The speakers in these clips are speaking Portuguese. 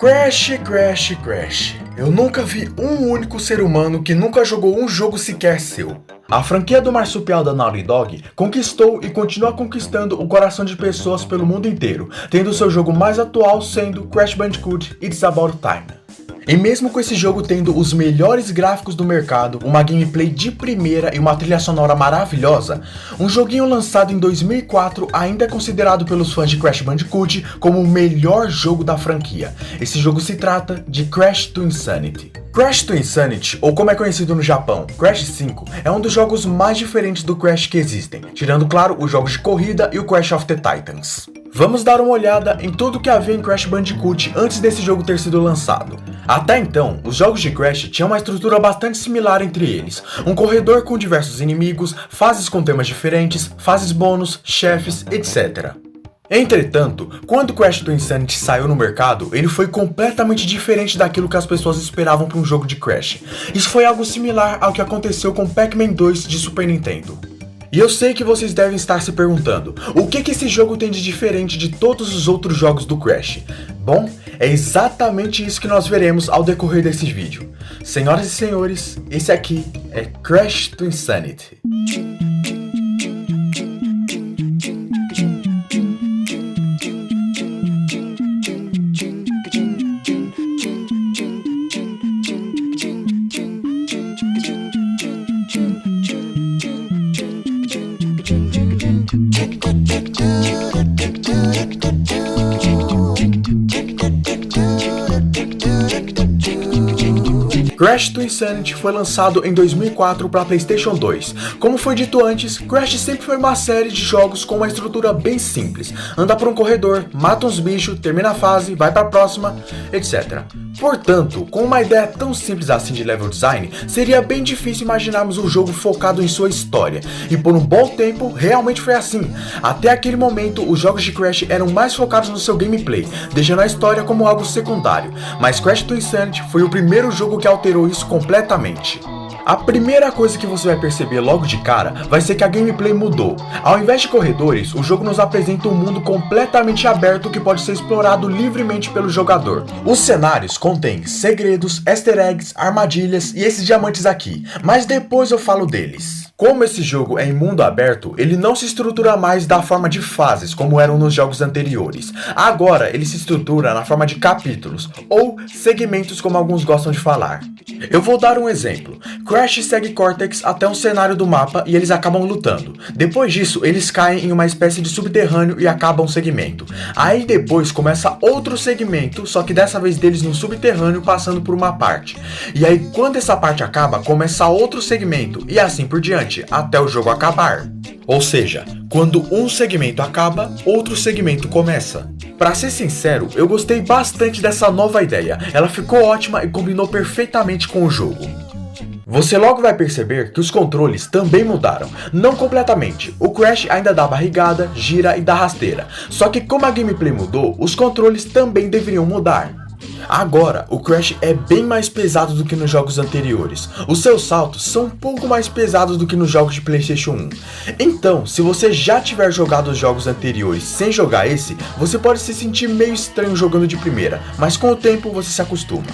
Crash. Eu nunca vi um único ser humano que nunca jogou um jogo sequer seu. A franquia do marsupial da Naughty Dog conquistou e continua conquistando o coração de pessoas pelo mundo inteiro, tendo seu jogo mais atual sendo Crash Bandicoot It's About Time. E mesmo com esse jogo tendo os melhores gráficos do mercado, uma gameplay de primeira e uma trilha sonora maravilhosa, um joguinho lançado em 2004 ainda é considerado pelos fãs de Crash Bandicoot como o melhor jogo da franquia. Esse jogo se trata de Crash to Insanity. Crash to Insanity, ou como é conhecido no Japão, Crash 5, é um dos jogos mais diferentes do Crash que existem, tirando claro os jogos de corrida e o Crash of the Titans. Vamos dar uma olhada em tudo que havia em Crash Bandicoot antes desse jogo ter sido lançado. Até então, os jogos de Crash tinham uma estrutura bastante similar entre eles, um corredor com diversos inimigos, fases com temas diferentes, fases bônus, chefes, etc. Entretanto, quando Crash to Insanity saiu no mercado, ele foi completamente diferente daquilo que as pessoas esperavam para um jogo de Crash. Isso foi algo similar ao que aconteceu com Pac-Man 2 de Super Nintendo. E eu sei que vocês devem estar se perguntando, o que esse jogo tem de diferente de todos os outros jogos do Crash? Bom, é exatamente isso que nós veremos ao decorrer desse vídeo. Senhoras e senhores, esse aqui é Crash to Insanity. Crash to Insanity foi lançado em 2004 para PlayStation 2. Como foi dito antes, Crash sempre foi uma série de jogos com uma estrutura bem simples. Anda por um corredor, mata uns bichos, termina a fase, vai para a próxima, etc. Portanto, com uma ideia tão simples assim de level design, seria bem difícil imaginarmos um jogo focado em sua história. E por um bom tempo, realmente foi assim. Até aquele momento, os jogos de Crash eram mais focados no seu gameplay, deixando a história como algo secundário. Mas Crash to Insanity foi o primeiro jogo que alterou isso completamente. A primeira coisa que você vai perceber logo de cara vai ser que a gameplay mudou. Ao invés de corredores, o jogo nos apresenta um mundo completamente aberto que pode ser explorado livremente pelo jogador. Os cenários contêm segredos, easter eggs, armadilhas e esses diamantes aqui, mas depois eu falo deles. Como esse jogo é em mundo aberto, ele não se estrutura mais da forma de fases, como eram nos jogos anteriores. Agora, ele se estrutura na forma de capítulos, ou segmentos como alguns gostam de falar. Eu vou dar um exemplo. Crash segue Cortex até um cenário do mapa e eles acabam lutando. Depois disso, eles caem em uma espécie de subterrâneo e acabam um segmento. Aí depois começa outro segmento, só que dessa vez deles no subterrâneo passando por uma parte. E aí quando essa parte acaba, começa outro segmento e assim por diante, até o jogo acabar. Ou seja, quando um segmento acaba, outro segmento começa. Pra ser sincero, eu gostei bastante dessa nova ideia. Ela ficou ótima e combinou perfeitamente com o jogo. Você logo vai perceber que os controles também mudaram, não completamente. O Crash ainda dá barrigada, gira e dá rasteira. Só que como a gameplay mudou, os controles também deveriam mudar. Agora, o Crash é bem mais pesado do que nos jogos anteriores. Os seus saltos são um pouco mais pesados do que nos jogos de PlayStation 1. Então, se você já tiver jogado os jogos anteriores sem jogar esse, você pode se sentir meio estranho jogando de primeira, mas com o tempo você se acostuma.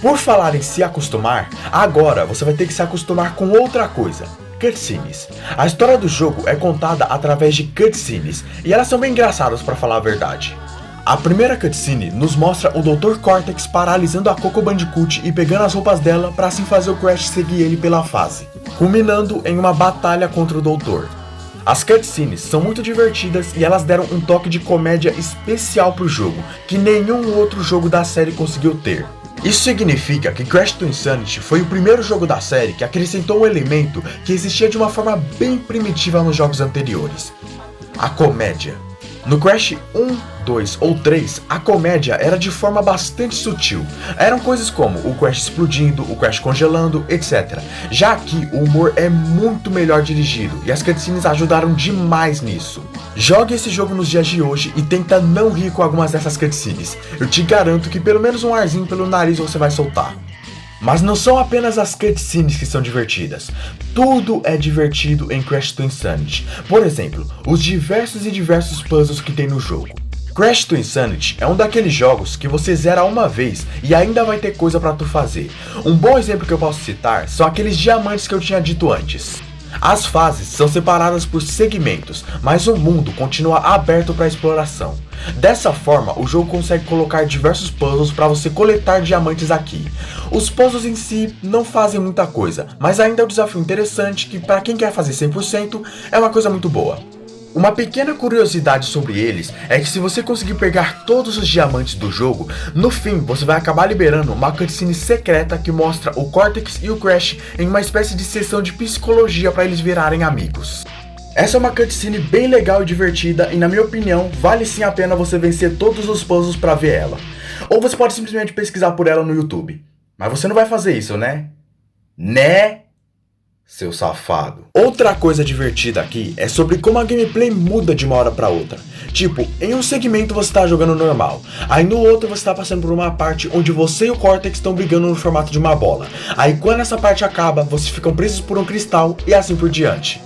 Por falar em se acostumar, agora você vai ter que se acostumar com outra coisa. Cutscenes. A história do jogo é contada através de cutscenes, e elas são bem engraçadas pra falar a verdade. A primeira cutscene nos mostra o Dr. Cortex paralisando a Coco Bandicoot e pegando as roupas dela para assim fazer o Crash seguir ele pela fase, culminando em uma batalha contra o Doutor. As cutscenes são muito divertidas e elas deram um toque de comédia especial pro jogo, que nenhum outro jogo da série conseguiu ter. Isso significa que Crash to Insanity foi o primeiro jogo da série que acrescentou um elemento que existia de uma forma bem primitiva nos jogos anteriores: a comédia. No Crash 1, 2 ou 3, a comédia era de forma bastante sutil. Eram coisas como o Crash explodindo, o Crash congelando, etc. Já aqui, o humor é muito melhor dirigido e as cutscenes ajudaram demais nisso. Jogue esse jogo nos dias de hoje e tenta não rir com algumas dessas cutscenes. Eu te garanto que pelo menos um arzinho pelo nariz você vai soltar. Mas não são apenas as cutscenes que são divertidas. Tudo é divertido em Crash to Insanity. Por exemplo, os diversos puzzles que tem no jogo. Crash to Insanity é um daqueles jogos que você zera uma vez e ainda vai ter coisa pra tu fazer. Um bom exemplo que eu posso citar são aqueles diamantes que eu tinha dito antes. As fases são separadas por segmentos, mas o mundo continua aberto para exploração. Dessa forma, o jogo consegue colocar diversos puzzles para você coletar diamantes aqui. Os puzzles em si não fazem muita coisa, mas ainda é um desafio interessante que para quem quer fazer 100% é uma coisa muito boa. Uma pequena curiosidade sobre eles é que se você conseguir pegar todos os diamantes do jogo, no fim você vai acabar liberando uma cutscene secreta que mostra o Cortex e o Crash em uma espécie de sessão de psicologia para eles virarem amigos. Essa é uma cutscene bem legal e divertida e na minha opinião vale sim a pena você vencer todos os puzzles para ver ela. Ou você pode simplesmente pesquisar por ela no YouTube. Mas você não vai fazer isso, né? Né? Seu safado. Outra coisa divertida aqui é sobre como a gameplay muda de uma hora pra outra. Tipo, em um segmento você tá jogando normal, aí no outro você tá passando por uma parte onde você e o Cortex estão brigando no formato de uma bola. Aí quando essa parte acaba, vocês ficam presos por um cristal e assim por diante.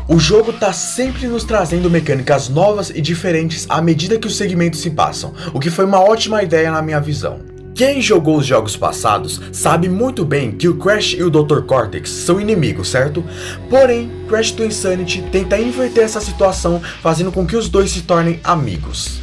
O jogo tá sempre nos trazendo mecânicas novas e diferentes à medida que os segmentos se passam, o que foi uma ótima ideia na minha visão. Quem jogou os jogos passados sabe muito bem que o Crash e o Dr. Cortex são inimigos, certo? Porém, Crash to Insanity tenta inverter essa situação, fazendo com que os dois se tornem amigos.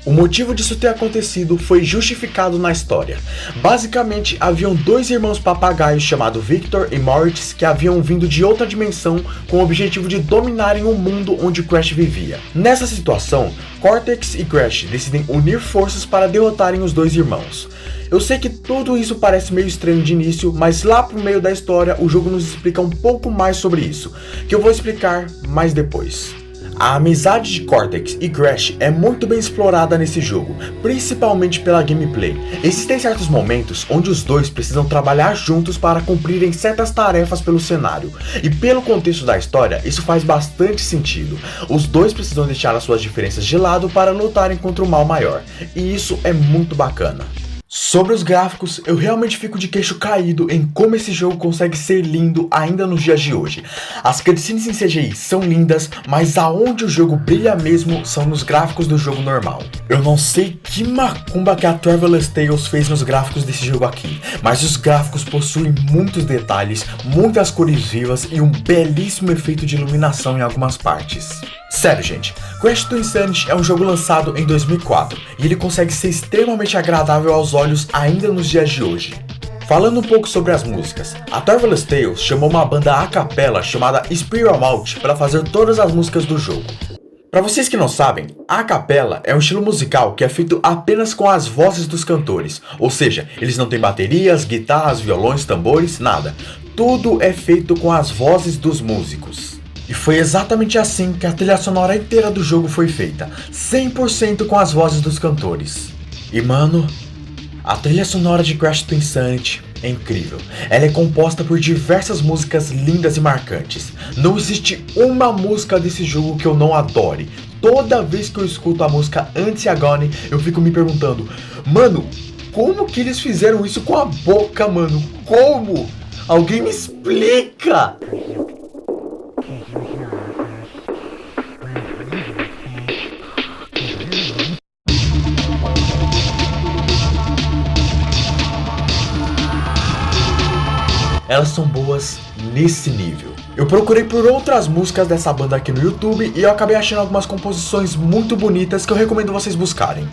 O motivo disso ter acontecido foi justificado na história. Basicamente, haviam dois irmãos papagaios chamados Victor e Moritz que haviam vindo de outra dimensão com o objetivo de dominarem o mundo onde Crash vivia. Nessa situação, Cortex e Crash decidem unir forças para derrotarem os dois irmãos. Eu sei que tudo isso parece meio estranho de início, mas lá pro meio da história o jogo nos explica um pouco mais sobre isso, que eu vou explicar mais depois. A amizade de Cortex e Crash é muito bem explorada nesse jogo, principalmente pela gameplay. Existem certos momentos onde os dois precisam trabalhar juntos para cumprirem certas tarefas pelo cenário, e pelo contexto da história isso faz bastante sentido. Os dois precisam deixar as suas diferenças de lado para lutarem contra o mal maior, e isso é muito bacana. Sobre os gráficos, eu realmente fico de queixo caído em como esse jogo consegue ser lindo ainda nos dias de hoje. As cutscenes em CGI são lindas, mas aonde o jogo brilha mesmo são nos gráficos do jogo normal. Eu não sei que macumba que a Traveler's Tales fez nos gráficos desse jogo aqui, mas os gráficos possuem muitos detalhes, muitas cores vivas e um belíssimo efeito de iluminação em algumas partes. Sério, gente, Crash to Insanity é um jogo lançado em 2004 e ele consegue ser extremamente agradável aos olhos ainda nos dias de hoje. Falando um pouco sobre as músicas, a Traveler's Tales chamou uma banda a capella chamada Spiral Mouth para fazer todas as músicas do jogo. Para vocês que não sabem, a capella é um estilo musical que é feito apenas com as vozes dos cantores, ou seja, eles não têm baterias, guitarras, violões, tambores, nada. Tudo é feito com as vozes dos músicos. E foi exatamente assim que a trilha sonora inteira do jogo foi feita, 100% com as vozes dos cantores. E mano, a trilha sonora de Crash to Insanity é incrível. Ela é composta por diversas músicas lindas e marcantes. Não existe uma música desse jogo que eu não adore. Toda vez que eu escuto a música Antigone, eu fico me perguntando, mano, como que eles fizeram isso com a boca, mano? Como? Alguém me explica! Elas são boas nesse nível. Eu procurei por outras músicas dessa banda aqui no YouTube e eu acabei achando algumas composições muito bonitas que eu recomendo vocês buscarem.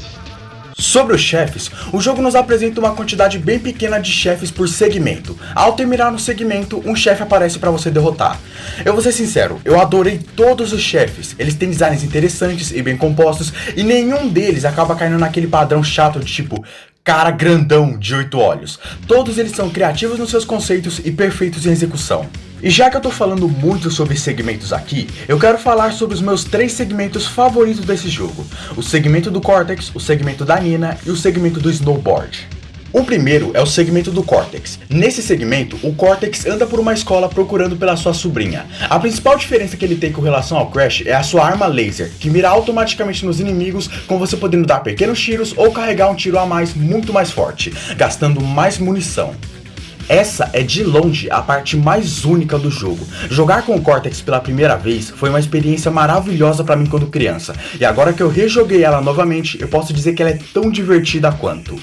Sobre os chefes, o jogo nos apresenta uma quantidade bem pequena de chefes por segmento. Ao terminar no segmento, um chefe aparece para você derrotar. Eu vou ser sincero, eu adorei todos os chefes. Eles têm designs interessantes e bem compostos e nenhum deles acaba caindo naquele padrão chato de tipo cara grandão de 8 olhos. Todos eles são criativos nos seus conceitos e perfeitos em execução. E já que eu tô falando muito sobre segmentos aqui, eu quero falar sobre os meus 3 segmentos favoritos desse jogo. O segmento do Cortex, o segmento da Nina e o segmento do Snowboard. O primeiro é o segmento do Cortex. Nesse segmento, o Cortex anda por uma escola procurando pela sua sobrinha. A principal diferença que ele tem com relação ao Crash é a sua arma laser, que mira automaticamente nos inimigos, com você podendo dar pequenos tiros ou carregar um tiro a mais muito mais forte, gastando mais munição. Essa é de longe a parte mais única do jogo. Jogar com o Cortex pela primeira vez foi uma experiência maravilhosa pra mim quando criança, e agora que eu rejoguei ela novamente, eu posso dizer que ela é tão divertida quanto.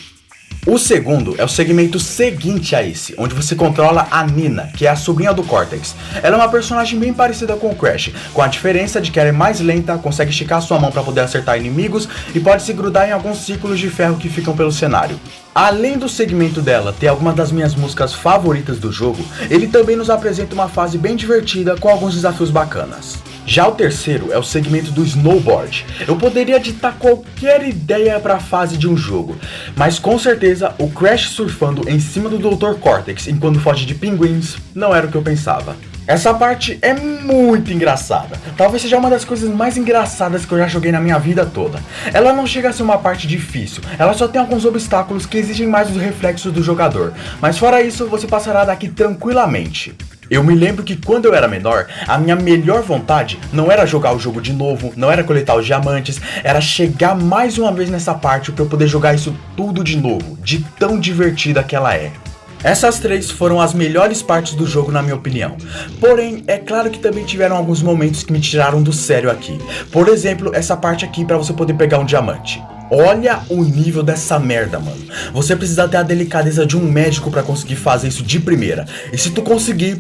O segundo é o segmento seguinte a esse, onde você controla a Nina, que é a sobrinha do Cortex. Ela é uma personagem bem parecida com o Crash, com a diferença de que ela é mais lenta, consegue esticar sua mão para poder acertar inimigos e pode se grudar em alguns círculos de ferro que ficam pelo cenário. Além do segmento dela ter algumas das minhas músicas favoritas do jogo, ele também nos apresenta uma fase bem divertida com alguns desafios bacanas. Já o terceiro é o segmento do snowboard. Eu poderia ditar qualquer ideia para a fase de um jogo, mas com certeza o Crash surfando em cima do Dr. Cortex enquanto foge de pinguins não era o que eu pensava. Essa parte é muito engraçada, talvez seja uma das coisas mais engraçadas que eu já joguei na minha vida toda. Ela não chega a ser uma parte difícil, ela só tem alguns obstáculos que exigem mais os reflexos do jogador, mas fora isso você passará daqui tranquilamente. Eu me lembro que quando eu era menor, a minha melhor vontade não era jogar o jogo de novo, não era coletar os diamantes, era chegar mais uma vez nessa parte para eu poder jogar isso tudo de novo, de tão divertida que ela é. Essas três foram as melhores partes do jogo na minha opinião, porém é claro que também tiveram alguns momentos que me tiraram do sério aqui. Por exemplo, essa parte aqui para você poder pegar um diamante. Olha o nível dessa merda, mano. Você precisa ter a delicadeza de um médico pra conseguir fazer isso de primeira. E se tu conseguir,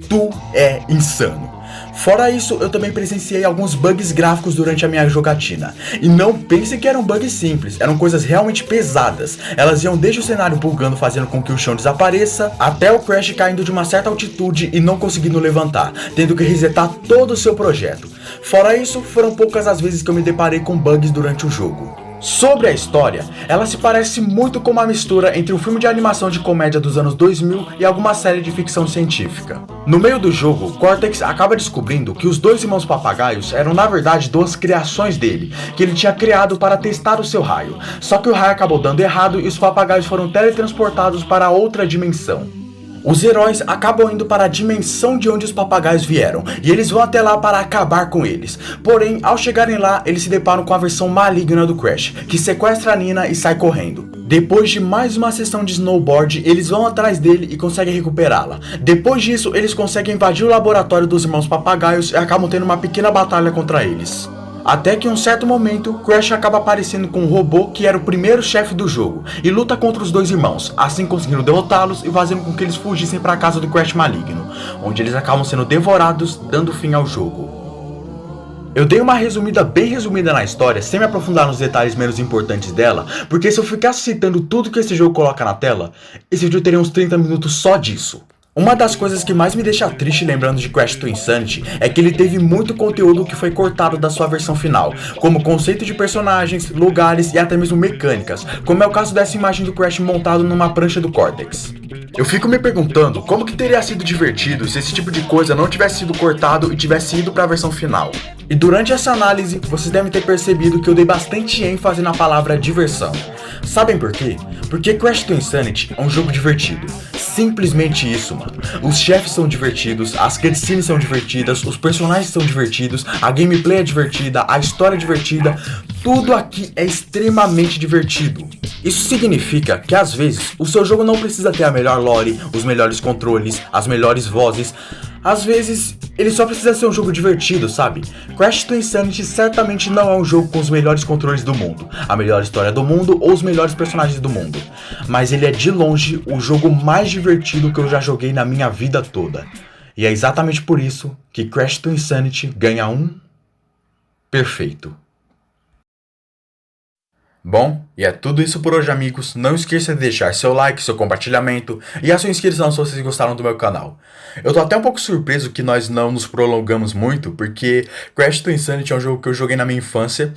tu é insano. Fora isso, eu também presenciei alguns bugs gráficos durante a minha jogatina. E não pense que eram bugs simples, eram coisas realmente pesadas. Elas iam desde o cenário bugando, fazendo com que o chão desapareça, até o Crash caindo de uma certa altitude e não conseguindo levantar, tendo que resetar todo o seu projeto. Fora isso, foram poucas as vezes que eu me deparei com bugs durante o jogo. Sobre a história, ela se parece muito com uma mistura entre um filme de animação de comédia dos anos 2000 e alguma série de ficção científica. No meio do jogo, Cortex acaba descobrindo que os dois irmãos papagaios eram na verdade duas criações dele, que ele tinha criado para testar o seu raio. Só que o raio acabou dando errado e os papagaios foram teletransportados para outra dimensão. Os heróis acabam indo para a dimensão de onde os papagaios vieram, e eles vão até lá para acabar com eles. Porém, ao chegarem lá, eles se deparam com a versão maligna do Crash, que sequestra a Nina e sai correndo. Depois de mais uma sessão de snowboard, eles vão atrás dele e conseguem recuperá-la. Depois disso, eles conseguem invadir o laboratório dos irmãos papagaios e acabam tendo uma pequena batalha contra eles. Até que em um certo momento, Crash acaba aparecendo com um robô que era o primeiro chefe do jogo e luta contra os dois irmãos, assim conseguindo derrotá-los e fazendo com que eles fugissem para a casa do Crash maligno, onde eles acabam sendo devorados, dando fim ao jogo. Eu dei uma resumida bem resumida na história, sem me aprofundar nos detalhes menos importantes dela, porque se eu ficasse citando tudo que esse jogo coloca na tela, esse vídeo teria uns 30 minutos só disso. Uma das coisas que mais me deixa triste lembrando de Crash to Insanity é que ele teve muito conteúdo que foi cortado da sua versão final, como conceito de personagens, lugares e até mesmo mecânicas, como é o caso dessa imagem do Crash montado numa prancha do Cortex. Eu fico me perguntando como que teria sido divertido se esse tipo de coisa não tivesse sido cortado e tivesse ido para a versão final. E durante essa análise, vocês devem ter percebido que eu dei bastante ênfase na palavra diversão. Sabem por quê? Porque Crash to Insanity é um jogo divertido. Simplesmente isso, mano. Os chefes são divertidos, as cutscenes são divertidas, os personagens são divertidos, a gameplay é divertida, a história é divertida, tudo aqui é extremamente divertido. Isso significa que às vezes o seu jogo não precisa ter a melhor lore, os melhores controles, as melhores vozes. Às vezes ele só precisa ser um jogo divertido, sabe? Crash to Insanity certamente não é um jogo com os melhores controles do mundo, a melhor história do mundo ou os melhores personagens do mundo, mas ele é de longe o jogo mais divertido que eu já joguei na minha vida toda. E é exatamente por isso que Crash to Insanity ganha um perfeito. Bom, e é tudo isso por hoje, amigos. Não esqueça de deixar seu like, seu compartilhamento e a sua inscrição se vocês gostaram do meu canal. Eu tô até um pouco surpreso que nós não nos prolongamos muito, porque Crash to Insanity é um jogo que eu joguei na minha infância,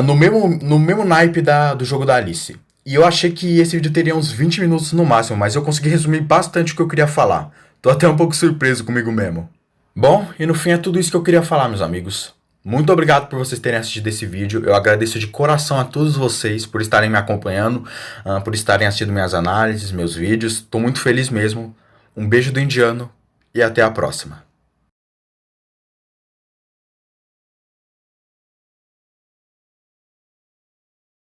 no mesmo naipe do jogo da Alice. E eu achei que esse vídeo teria uns 20 minutos no máximo, mas eu consegui resumir bastante o que eu queria falar. Tô até um pouco surpreso comigo mesmo. Bom, e no fim é tudo isso que eu queria falar, meus amigos. Muito obrigado por vocês terem assistido esse vídeo, eu agradeço de coração a todos vocês por estarem me acompanhando, por estarem assistindo minhas análises, meus vídeos, estou muito feliz mesmo. Um beijo do indiano e até a próxima.